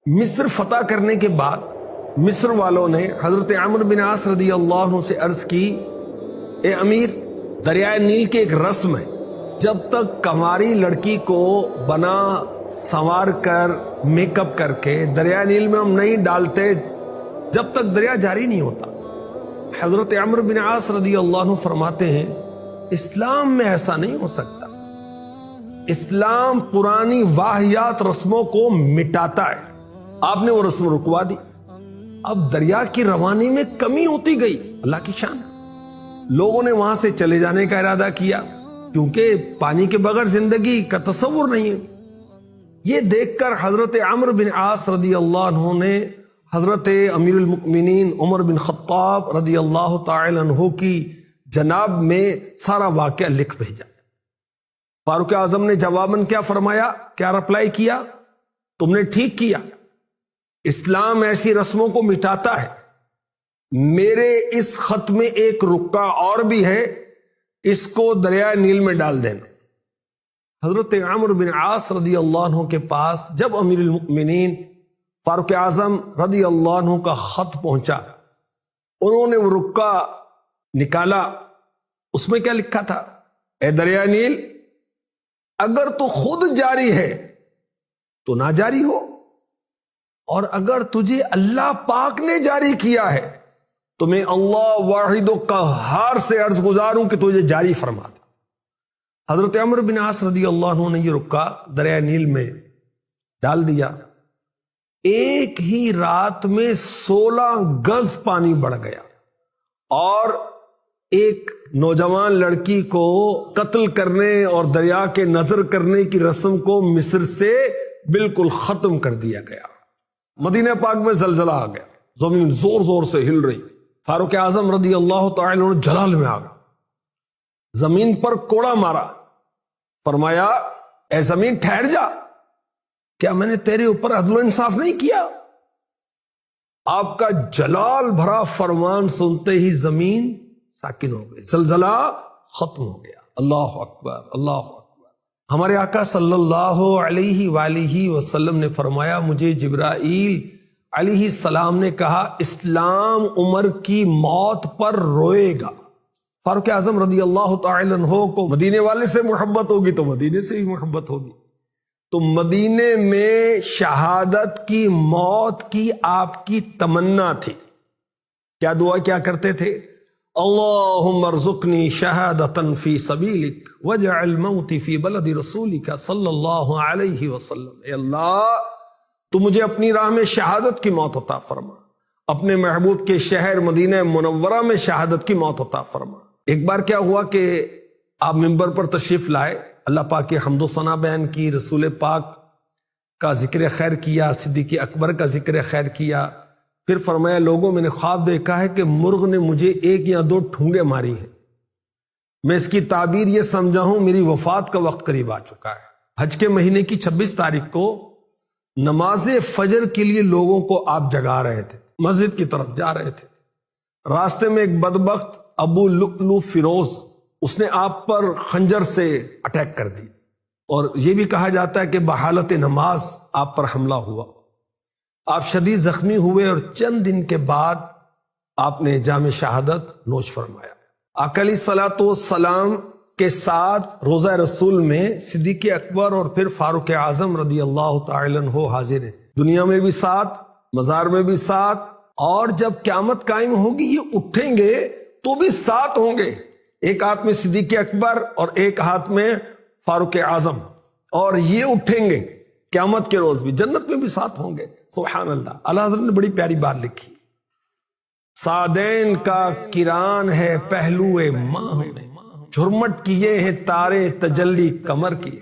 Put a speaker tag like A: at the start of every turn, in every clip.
A: مصر فتح کرنے کے بعد مصر والوں نے حضرت عمرو بن عاص رضی اللہ عنہ سے عرض کی، اے امیر، دریائے نیل کی ایک رسم ہے، جب تک کنواری لڑکی کو بنا سنوار کر میک اپ کر کے دریائے نیل میں ہم نہیں ڈالتے جب تک دریا جاری نہیں ہوتا۔ حضرت عمرو بن عاص رضی اللہ عنہ فرماتے ہیں اسلام میں ایسا نہیں ہو سکتا، اسلام پرانی واہیات رسموں کو مٹاتا ہے۔ آپ نے وہ رسم رکوا دی، اب دریا کی روانی میں کمی ہوتی گئی، اللہ کی شان۔ لوگوں نے وہاں سے چلے جانے کا ارادہ کیا کیونکہ پانی کے بغیر زندگی کا تصور نہیں ہے۔ یہ دیکھ کر حضرت عمرو بن عاص رضی اللہ عنہ نے حضرت امیر المؤمنین عمر بن خطاب رضی اللہ تعالی عنہ کی جناب میں سارا واقعہ لکھ بھیجا۔ فاروق اعظم نے جواباً کیا فرمایا، کیا رپلائی کیا؟ تم نے ٹھیک کیا، اسلام ایسی رسموں کو مٹاتا ہے۔ میرے اس خط میں ایک رکا اور بھی ہے، اس کو دریائے نیل میں ڈال دینا۔ حضرت عمرو بن عاص رضی اللہ عنہ کے پاس جب امیر المؤمنین فاروق اعظم رضی اللہ عنہ کا خط پہنچا، انہوں نے وہ رکا نکالا، اس میں کیا لکھا تھا؟ اے دریائے نیل، اگر تو خود جاری ہے تو نہ جاری ہو، اور اگر تجھے اللہ پاک نے جاری کیا ہے تو میں اللہ واحد و قہار سے عرض گزار ہوں کہ تجھے جاری فرما دے۔ حضرت عمرو بن عاص رضی اللہ عنہ نے یہ رکا دریائے نیل میں ڈال دیا۔ ایک ہی رات میں 16 گز پانی بڑھ گیا، اور ایک نوجوان لڑکی کو قتل کرنے اور دریا کے نظر کرنے کی رسم کو مصر سے بالکل ختم کر دیا گیا۔ مدینہ پاک میں زلزلہ آ گیا، زمین زور زور سے ہل رہی۔ فاروق اعظم رضی اللہ تعالی عنہ جلال میں آ گیا، زمین پر کوڑا مارا، فرمایا اے زمین ٹھہر جا، کیا میں نے تیرے اوپر عدل و انصاف نہیں کیا؟ آپ کا جلال بھرا فرمان سنتے ہی زمین ساکن ہو گئی، زلزلہ ختم ہو گیا۔ اللہ اکبر، اللہ اکبر۔ ہمارے آقا صلی اللہ علیہ وآلہ وسلم نے فرمایا، مجھے جبرائیل علیہ السلام نے کہا اسلام عمر کی موت پر روئے گا۔ فاروق اعظم رضی اللہ تعالی عنہ کو مدینے والے سے محبت ہوگی تو مدینے سے بھی محبت ہوگی، تو مدینے میں شہادت کی، موت کی آپ کی تمنا تھی۔ کیا دعا کیا کرتے تھے؟ اللہم ارزقنی شہادتا فی سبیلک واجعل موتی فی بلد رسولک صلی اللہ علیہ وسلم۔ اے اللہ، تو مجھے اپنی راہ میں شہادت کی موت عطا فرما، اپنے محبوب کے شہر مدینہ منورہ میں شہادت کی موت عطا فرما۔ ایک بار کیا ہوا کہ آپ منبر پر تشریف لائے، اللہ پاک کی حمد و ثنا بیان کی، رسول پاک کا ذکر خیر کیا، صدیق اکبر کا ذکر خیر کیا، پھر فرمایا لوگوں میں نے خواب دیکھا ہے کہ مرغ نے مجھے 1 یا 2 ٹھونگے ماری ہیں، میں اس کی تعبیر یہ سمجھا ہوں میری وفات کا وقت قریب آ چکا ہے۔ حج کے مہینے کی 26 تاریخ کو نماز فجر کے لیے لوگوں کو آپ جگا رہے تھے، مسجد کی طرف جا رہے تھے، راستے میں ایک بدبخت ابو لؤلؤ فیروز، اس نے آپ پر خنجر سے اٹیک کر دی، اور یہ بھی کہا جاتا ہے کہ بحالت نماز آپ پر حملہ ہوا، آپ شدید زخمی ہوئے، اور چند دن کے بعد آپ نے جام شہادت نوش فرمایا۔ آقا علیہ الصلوۃ والسلام کے ساتھ روضہ رسول میں صدیق اکبر اور پھر فاروق اعظم رضی اللہ تعالی عنہ حاضر ہیں، دنیا میں بھی ساتھ، مزار میں بھی ساتھ، اور جب قیامت قائم ہوگی یہ اٹھیں گے تو بھی ساتھ ہوں گے، ایک ہاتھ میں صدیق اکبر اور ایک ہاتھ میں فاروق اعظم، اور یہ اٹھیں گے قیامت کے روز بھی، جنت میں بھی ساتھ ہوں گے۔ سبحان اللہ۔ اللہ حضرت نے بڑی پیاری بات لکھی، سعدین کا کران ہے پہلو ماہ میں، جھرمٹ کیے ہیں تارے تجلی قمر کی۔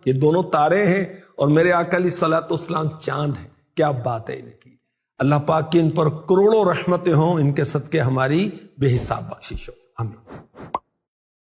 A: یہ دونوں تارے ہیں اور میرے آقا علیہ الصلوۃ والسلام چاند ہیں۔ کیا بات ہے ان کی، اللہ پاک کی ان پر کروڑوں رحمتیں ہوں، ان کے صدقے ہماری بے حساب بخشش ہو، آمین۔